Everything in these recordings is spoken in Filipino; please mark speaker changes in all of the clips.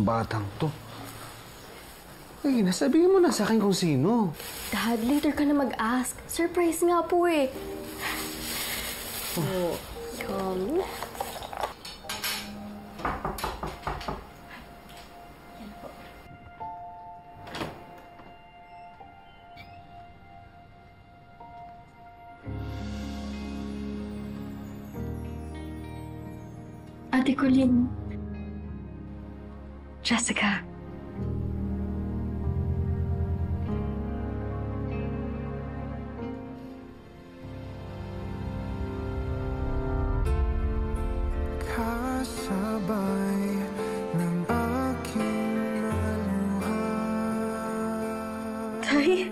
Speaker 1: batang to. Ay, nasabihin mo na sa akin kung sino.
Speaker 2: Dad, later ka na mag-ask. Surprise nga po eh. Oh, come. Ate Colleen. Jessica.
Speaker 3: Kasabay ng aking maluha.
Speaker 2: Tay?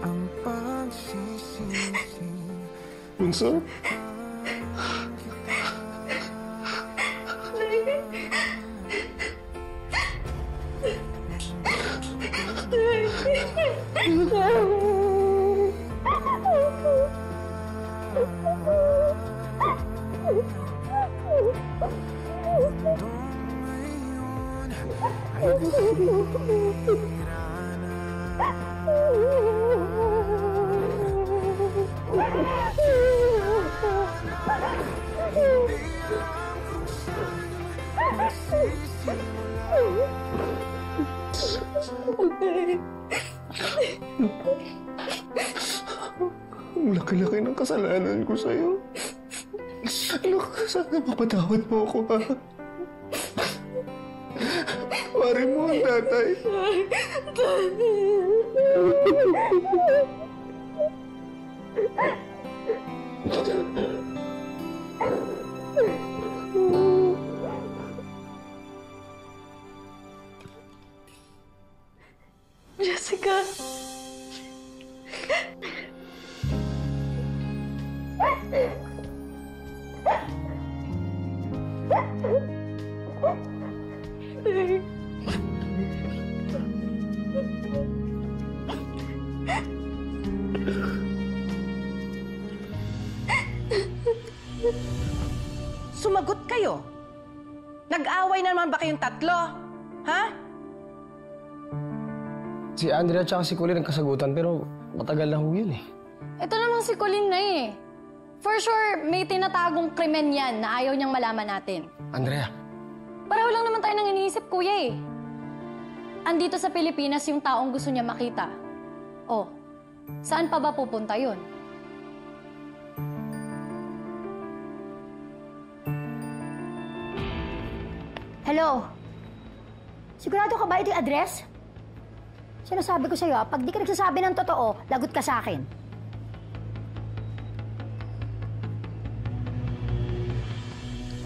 Speaker 3: Ang pagsisisi.
Speaker 1: Bunso? Ang laki-laki ng kasalanan ko sa'yo. Anak, sana mapatawad mo ako, ha? Pare mo ang tatay.
Speaker 2: Jessica.
Speaker 4: Sumagot kayo. Nag-away na naman ba kayong tatlo? Ha?
Speaker 1: Si Andrea at si Colleen nagkasagutan pero matagal na ho yun eh.
Speaker 2: Ito namang si Colleen na eh. For sure, may tinatagong krimen yan na ayaw niyang malaman natin.
Speaker 1: Andrea.
Speaker 2: Pareho lang naman tayo nang iniisip, kuya eh. Andito sa Pilipinas yung taong gusto niya makita. Oh, saan pa ba pupunta yun?
Speaker 5: Hello? Sigurado ka ba ito yung address? Sinasabi ko sa'yo, pag di ka nagsasabi ng totoo, lagot ka sa akin.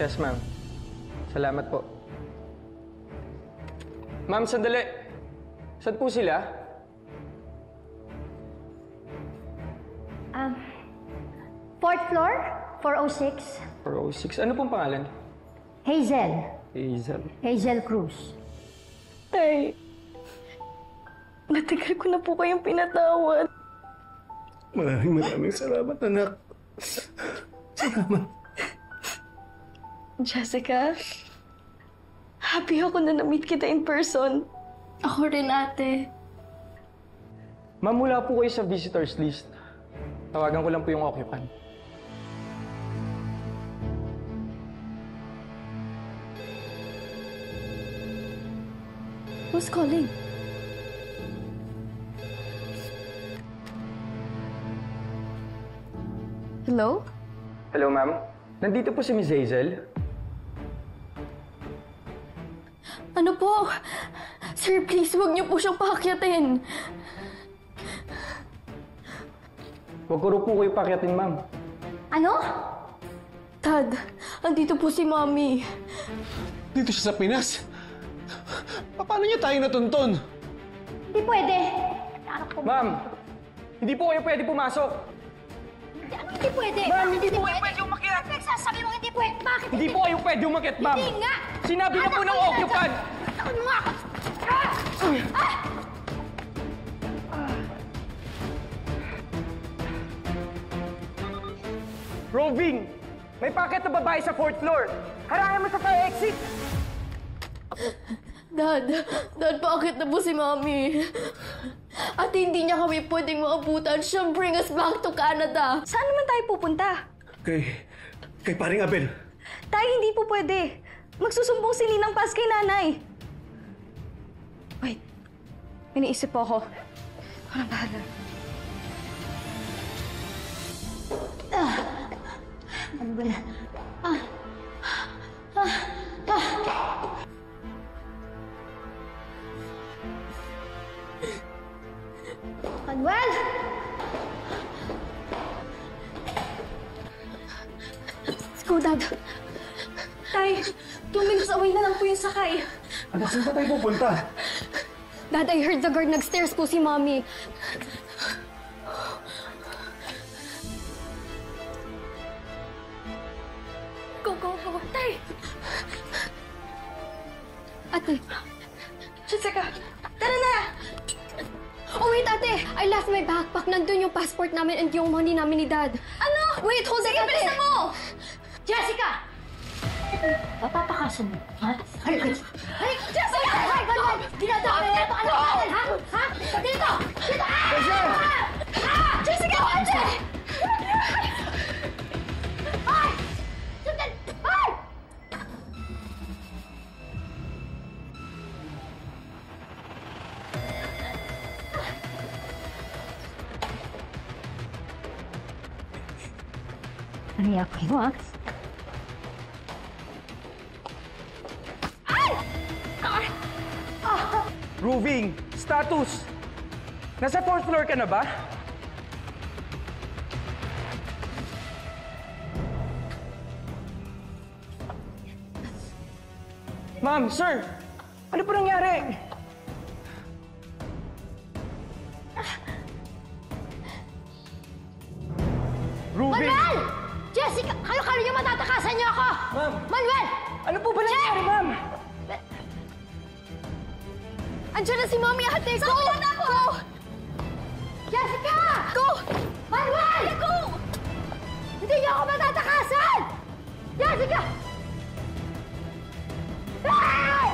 Speaker 6: Yes, ma'am. Salamat po. Ma'am, sandali. Saan po sila?
Speaker 5: Fourth floor, 406.
Speaker 6: 406. Ano pong pangalan?
Speaker 5: Hazel.
Speaker 6: Hazel.
Speaker 5: Hazel Cruz.
Speaker 2: Tay, natagal ko na po kayong pinatawad.
Speaker 1: Maraming salamat, anak. Salamat.
Speaker 2: Jessica, happy ako na na-meet kita in person. Ako rin, ate.
Speaker 6: Ma'am, mula po kayo sa visitors list. Tawagan ko lang po yung occupant.
Speaker 2: Who's calling? Hello?
Speaker 6: Hello, ma'am. Nandito po si Miss Hazel.
Speaker 2: Ano po? Sir, please, huwag niyo po siyang paakyatin.
Speaker 6: Huwag ko rin po kayo pakyatin, ma'am.
Speaker 5: Ano?
Speaker 2: Dad, andito po si Mommy.
Speaker 1: Dito siya sa Pinas. Paano niya tayo natuntun?
Speaker 5: Hindi pwede.
Speaker 6: Ma'am, hindi po kayo pwede pumasok.
Speaker 5: Ano hindi pwede?
Speaker 6: Ma'am, hindi po kayo pwede umakyat.
Speaker 5: Nagsasabi mo hindi pwede. Bakit?
Speaker 6: Hindi po kayo pwede umakyat, ma'am.
Speaker 5: Hindi nga.
Speaker 6: Sinabi na po ng occupant.
Speaker 5: Ano nga ako?
Speaker 6: Roving! May packet na babae sa 4th floor.
Speaker 4: Harayan mo sa fire exit!
Speaker 7: Dad, bakit na po si Mami? At hindi niya kami pwedeng maabutan. She'll bring us back to Canada.
Speaker 8: Saan naman tayo pupunta?
Speaker 1: Kay paring Abel.
Speaker 8: Tayo hindi po pwede. Magsusumbong si Ninang Paz kay nanay. Wait, iniisip po ako. Parang bahala.
Speaker 5: Ano ba na? Manuel!
Speaker 7: Let's go, Dad. Tay, 2 minutes away na lang po yung sakay.
Speaker 1: Anak, saan ba tayo pupunta?
Speaker 7: Dad, I heard the guard nag-stairs po si Mommy. Go, go, go. Tay! Ate. Jessica, tara na! Oh, wait, ate! I left my backpack. Nandun yung passport namin and yung money namin ni Dad. Ano? Wait, hold it, ate! Bilisan mo!
Speaker 5: Jessica! Papapakasan mo, ha? Halika! Halika!
Speaker 7: Jessica!
Speaker 5: Ay, Manuel! Dinadami na ito! Ano natin, ha? Ha? Dito! Dito!
Speaker 7: Jessica, ate!
Speaker 5: Ay! Sundan! Ay! Naniyak kayo, ha?
Speaker 6: Roving! Status! Nasa 4th floor ka na ba? Ma'am, sir! Ano po nangyari? Roving!
Speaker 5: Manuel! Jessica! Kalo-kalo niyo matatakasan niyo ako!
Speaker 6: Ma'am!
Speaker 5: Manuel!
Speaker 6: Ano po ba nangyari, ma'am?
Speaker 7: Andiyan na si Mommy, ate! Go! Go!
Speaker 5: Jessica!
Speaker 7: Go!
Speaker 5: Manuel!
Speaker 7: Go!
Speaker 5: Hindi niyo ako matatakasan! Jessica! Ay!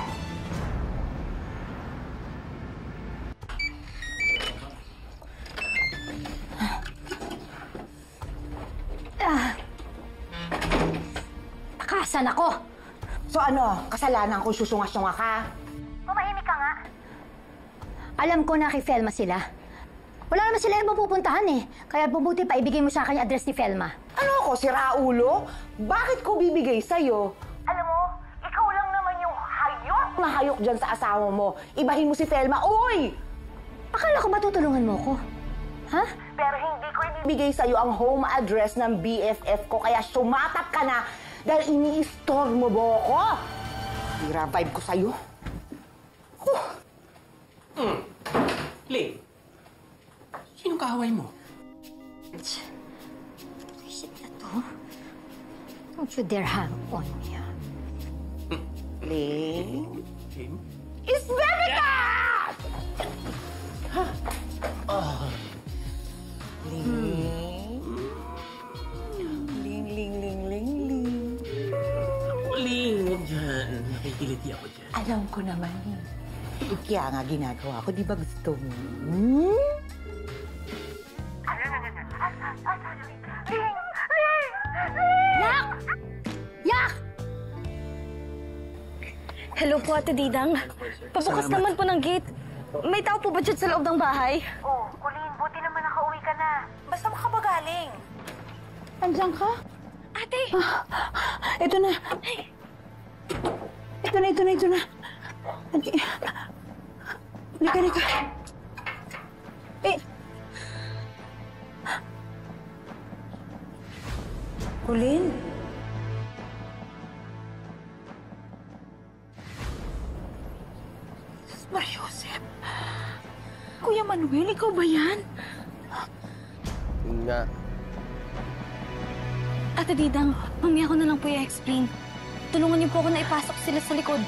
Speaker 5: Takasan ako!
Speaker 4: So ano, kasalanan ko susunga-sunga ka?
Speaker 5: Pumahimik ka nga. Alam ko na kay Felma sila. Wala naman sila yung mapupuntahan eh. Kaya mabuti pa ibigay mo sa akin yung address ni Felma.
Speaker 4: Ano ako, si Raulo? Bakit ko bibigay sa'yo? Alam mo, ikaw lang naman yung hayok na hayok dyan sa asawa mo. Ibahin mo si Felma. Uy!
Speaker 5: Akala ko ba tutulungan mo ko? Ha?
Speaker 4: Pero hindi ko ibibigay sa'yo ang home address ng BFF ko, kaya sumatap ka na dahil ini-store mo ba ako? Hira vibe ko sa'yo.
Speaker 9: Ling, sinong kaaway mo?
Speaker 5: Isip na to. Don't you dare hang on me, ha?
Speaker 4: Ling?
Speaker 9: Ling?
Speaker 4: It's Verica! Ling? Ling, ling, ling, ling, ling.
Speaker 9: Ling, huwag dyan. Nakikiliti ako dyan.
Speaker 4: Alam ko naman eh. Kaya nga ginagawa ko, di ba gusto mo? Hmm?
Speaker 5: Yak! Yak!
Speaker 8: Hello po, Ate Didang. Pabukas naman po ng gate. May tao po ba dyan sa loob ng bahay?
Speaker 10: Oh, Colleen, buti naman nakauwi ka na. Basta makapagaling.
Speaker 8: Andiyan ka?
Speaker 7: Ate!
Speaker 8: Ito na. Ito na. Halika.
Speaker 4: Colleen?
Speaker 8: Mariosep. Kuya Manuel, ikaw ba yan?
Speaker 9: Nga.
Speaker 7: Ate Didang, mamaya ko na lang po i-explain. Tulungan niyo po ako na ipasok sila sa likod.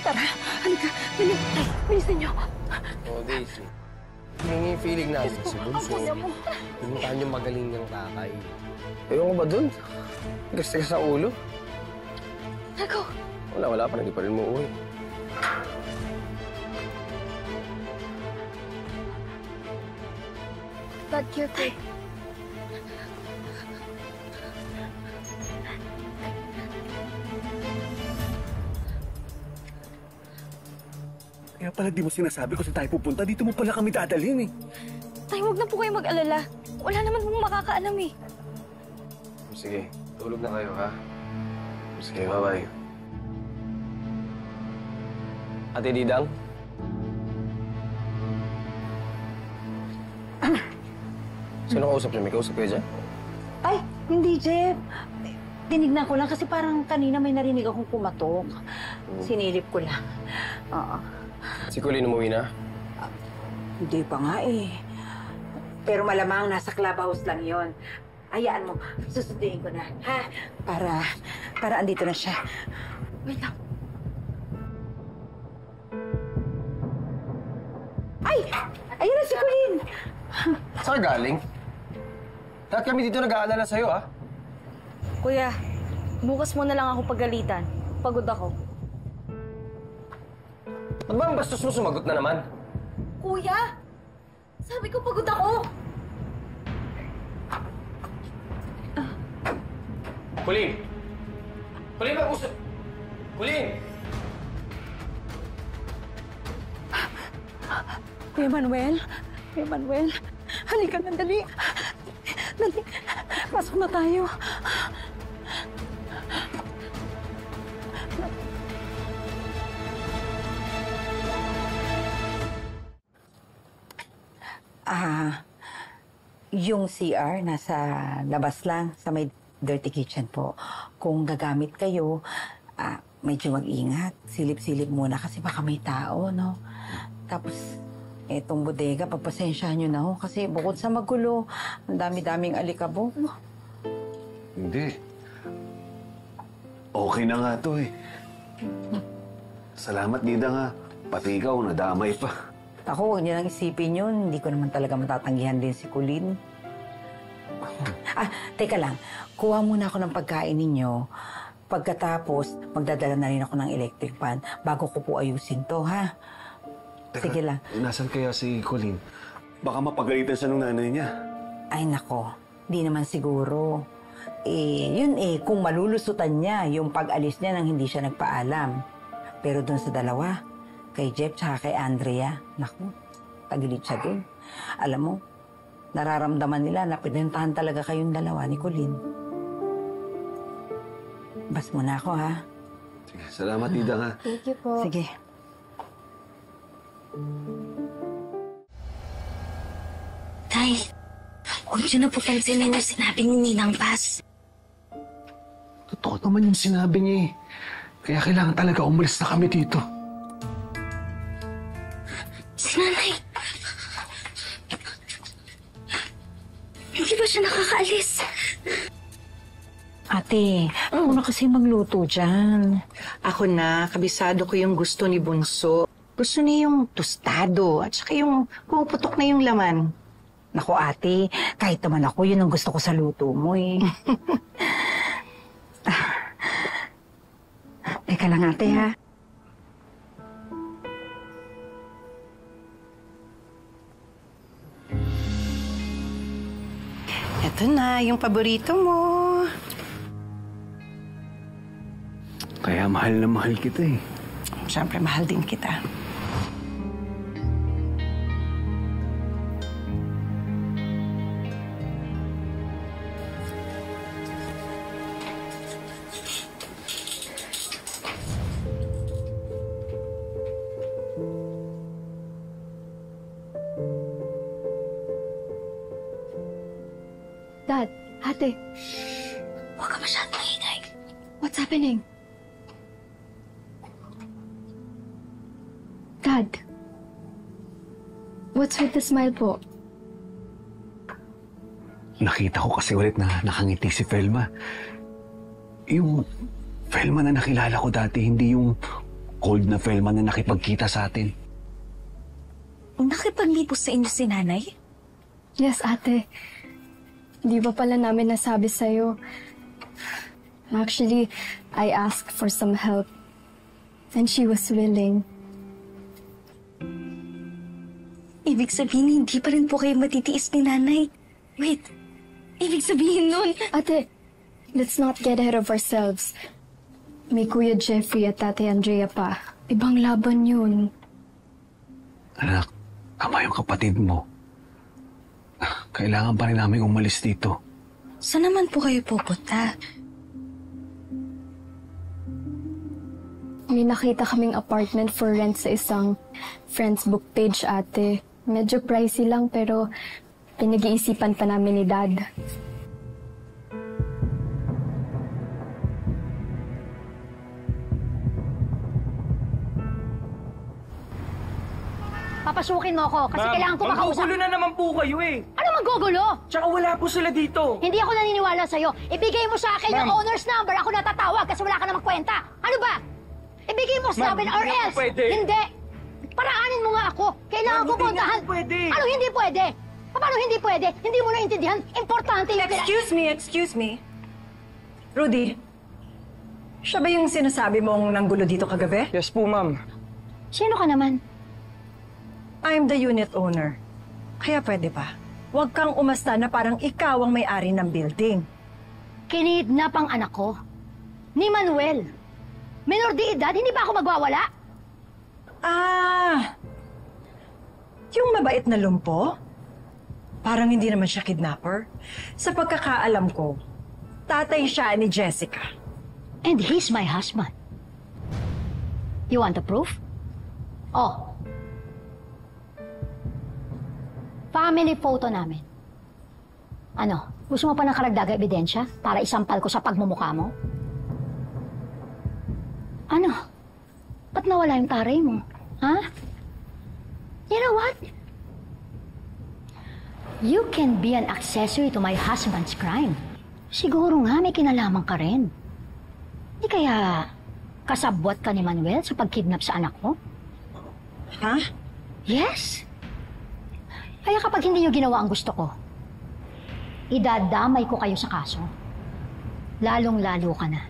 Speaker 8: Tara, halika. Dali. Ay, bilisan niyo.
Speaker 9: Oh, Daisy. Yung feeling namin si Bunso. Pinuntahan yung magaling niyang tatay. Ewan ko ba dun? Tigas-tigas sa ulo.
Speaker 7: Naku!
Speaker 9: Wala pa. Hindi pa rin mo uwi.
Speaker 7: Dad, careful.
Speaker 1: Kaya pala di mo sinasabi kung saan tayo pupunta. Dito mo pala kami dadalhin eh.
Speaker 8: Tay, huwag na po kayo mag-alala. Wala naman pong makakaalam eh.
Speaker 9: Sige, tulog na kayo, ha? Sige, bye-bye. Ate Didang? Sino kausap niyo? May kausap kayo dyan?
Speaker 4: Ay, hindi, Jeff. Tinignan ko lang kasi parang kanina may narinig akong kumatok. Sinilip ko lang. Oo.
Speaker 9: Si Colleen umuwi na?
Speaker 4: Hindi pa nga eh. Pero malamang nasa clubhouse lang yon. Hayaan mo, susunduin ko na, ha? Para andito na siya. Wait lang. Ay! Ayun na si Colleen!
Speaker 9: Saan ka galing? Lahat kami dito nag-aalala sa'yo, ha?
Speaker 8: Kuya, bukas mo na lang ako pagalitan. Pagod ako.
Speaker 9: Ba't ba ang bastos mo sumagot na naman?
Speaker 8: Kuya! Sabi ko pagod ako!
Speaker 9: Colleen! Colleen, mag-usap! Colleen!
Speaker 4: Kuya Manuel? Kuya Manuel? Halika na, dali. Dali. Pasok na tayo. Yung CR nasa labas lang sa may dirty kitchen po. Kung gagamit kayo, medyo mag-ingat. Silip-silip muna kasi baka may tao, no? Tapos, etong bodega, pagpasensyahan nyo na ho. Kasi bukod sa magulo, ang dami-daming alikabok.
Speaker 1: Hindi. Okay na nga to eh. Salamat, Dida nga. Pati ikaw, nadamay pa.
Speaker 4: Ako, huwag niyo lang isipin yun. Hindi ko naman talaga matatanggihan din si Colleen. Teka lang. Kuha muna ako ng pagkain ninyo. Pagkatapos, magdadala na rin ako ng electric fan bago ko po ayusin to, ha?
Speaker 1: Teka,
Speaker 4: sige lang.
Speaker 1: Nasaan kaya si Colleen? Baka mapagalitan siya ng nanay niya.
Speaker 4: Ay, nako. Di naman siguro. Yun kung malulusutan niya yung pag-alis niya nang hindi siya nagpaalam. Pero dun sa dalawa, kay Jeff tsaka kay Andrea, naku, tagilid siya dun. Alam mo, nararamdaman nila na pinuntahan talaga kayong dalawa ni Colleen. Bas muna ako, ha?
Speaker 1: Sige, salamat, Dida, nga.
Speaker 7: Thank you po.
Speaker 4: Sige.
Speaker 8: Tay, huwag niyo na po pansinin yung sinabi ni Ninang Paz.
Speaker 1: Totoo naman yung sinabi niya eh. Kaya kailangan talaga umalis na kami dito.
Speaker 8: Si Nanay! Hindi ba siya nakakaalis?
Speaker 4: Ate, ako na kasi magluto dyan.
Speaker 11: Ako na, kabisado ko yung gusto ni Bunso. Gusto niya yung tostado at saka yung puputok na yung laman.
Speaker 4: Naku ate, kahit naman ako, yun ang gusto ko sa luto mo eh. Teka lang ate ha.
Speaker 11: Eto na, yung paborito mo.
Speaker 1: Kaya mahal na mahal kita eh.
Speaker 11: Siyempre, mahal din kita.
Speaker 7: Dad, ate.
Speaker 8: Huwag ka masyadong maingay.
Speaker 7: What's happening? Dad. What's with the smile po?
Speaker 1: Nakita ko kasi ulit na nakangiti si Felma. Yung Felma na nakilala ko dati, hindi yung cold na Felma na nakipagkita sa atin.
Speaker 8: Nakipaglipos sa inyo si Nanay?
Speaker 7: Yes, ate. Di ba pala namin nasabi sa'yo? Actually, I asked for some help. And she was willing.
Speaker 8: Ibig sabihin, hindi pa rin po kayo matitiis ni nanay. Wait, ibig sabihin nun...
Speaker 7: Ate, let's not get ahead of ourselves. May Kuya Jeffrey at Tate Andrea pa. Ibang laban yun.
Speaker 1: Anak, tama yung kapatid mo. Kailangan pa rin namin umalis dito.
Speaker 8: Saan naman po kayo pupunta?
Speaker 7: May nakita kaming apartment for rent sa isang friend's book page, ate. Medyo pricey lang pero pinag-iisipan pa namin ni Dad.
Speaker 5: Papasukin mo ako kasi kailangan ko makausap.
Speaker 6: Manggugulo na naman po kayo eh.
Speaker 5: Ano manggugulo?
Speaker 6: Tsaka wala po sila dito.
Speaker 5: Hindi ako naniniwala sa'yo. Ibigay mo sa akin yung owner's number. Ako natatawag kasi wala ka namang kwenta. Ano ba? Ibigay mo sa akin or else. Hindi. Paraanin mo nga ako. Kailangan ko puntahan. Ano hindi pwede? Paano hindi pwede? Hindi mo naintindihan. Importante yung...
Speaker 12: Excuse me. Rudy, siya ba yung sinasabi mong nanggulo dito kagabi?
Speaker 6: Yes po, ma'am.
Speaker 5: Sino ka naman?
Speaker 12: I'm the unit owner. Kaya pwede ba? Huwag kang umasta na parang ikaw ang may-ari ng building.
Speaker 5: Kinidnap ang anak ko. Ni Manuel. Minor de edad, hindi ba ako magwawala?
Speaker 12: Yung mabait na lumpo? Parang hindi naman siya kidnapper. Sa pagkakaalam ko, tatay siya ni Jessica.
Speaker 5: And he's my husband. You want the proof? Oh. Family photo namin. Ano? Gusto mo pa ng karagdagang ebidensya para isampal ko sa pagmumukha mo? Ano? Ba't nawala yung taray mo? Ha? You know what? You can be an accessory to my husband's crime. Siguro nga may kinalaman ka rin. Di kaya kasabwat ka ni Manuel sa pagkidnap sa anak ko?
Speaker 12: Ha?
Speaker 5: Yes. Kaya kapag hindi niyo ginawa ang gusto ko, idadamay ko kayo sa kaso. Lalong-lalo ka na.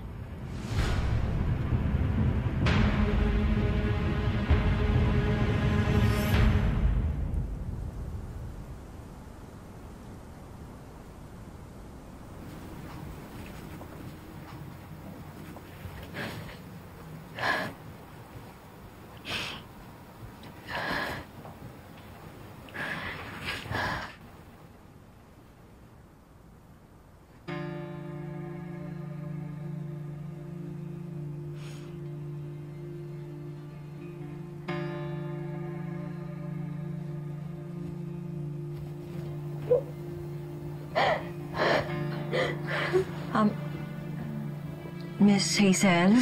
Speaker 12: Miss Hazel?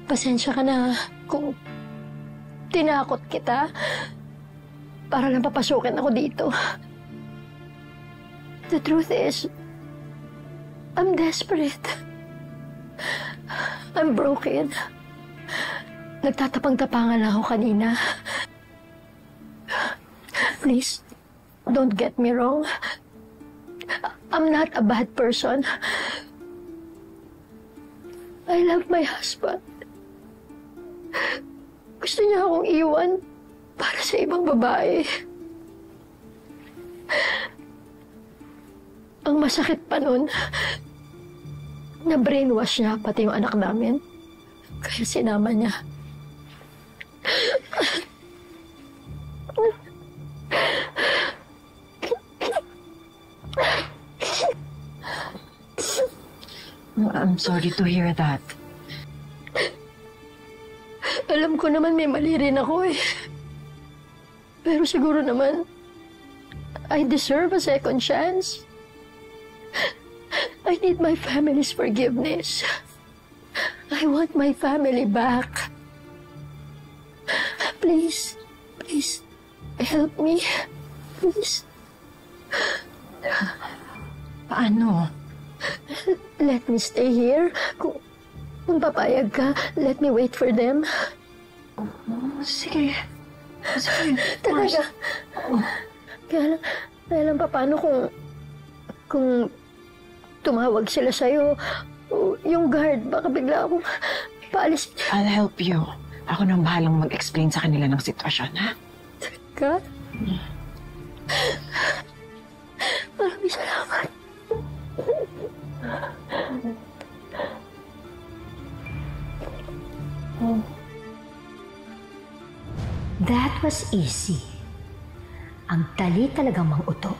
Speaker 7: Pasensya ka na kung tinakot kita para lang papasukin ako dito. The truth is, I'm desperate. I'm broken. Nagtatapang-tapangan lang ako kanina. Please, don't get me wrong. I'm not a bad person. I love my husband. Gusto niya akong iwan para sa ibang babae. Ang masakit pa nun, na-brainwash niya pati yung anak namin. Kaya sinama niya.
Speaker 12: I'm sorry to hear that.
Speaker 7: Alam ko naman may mali rin ako eh. Pero siguro naman, I deserve a second chance. I need my family's forgiveness. I want my family back. Please, please, help me. Please.
Speaker 12: Paano?
Speaker 7: Let me stay here. Kung papayag ka, let me wait for them.
Speaker 12: Sige.
Speaker 5: Talaga. Kaya lang paano kung tumawag sila sa'yo, yung guard, baka bigla akong paalis.
Speaker 11: I'll help you. Ako nang bahalang mag-explain sa kanila ng sitwasyon, ha?
Speaker 5: Ka? Maraming salamat.
Speaker 13: That was easy. Ang dali talagang mang-uto.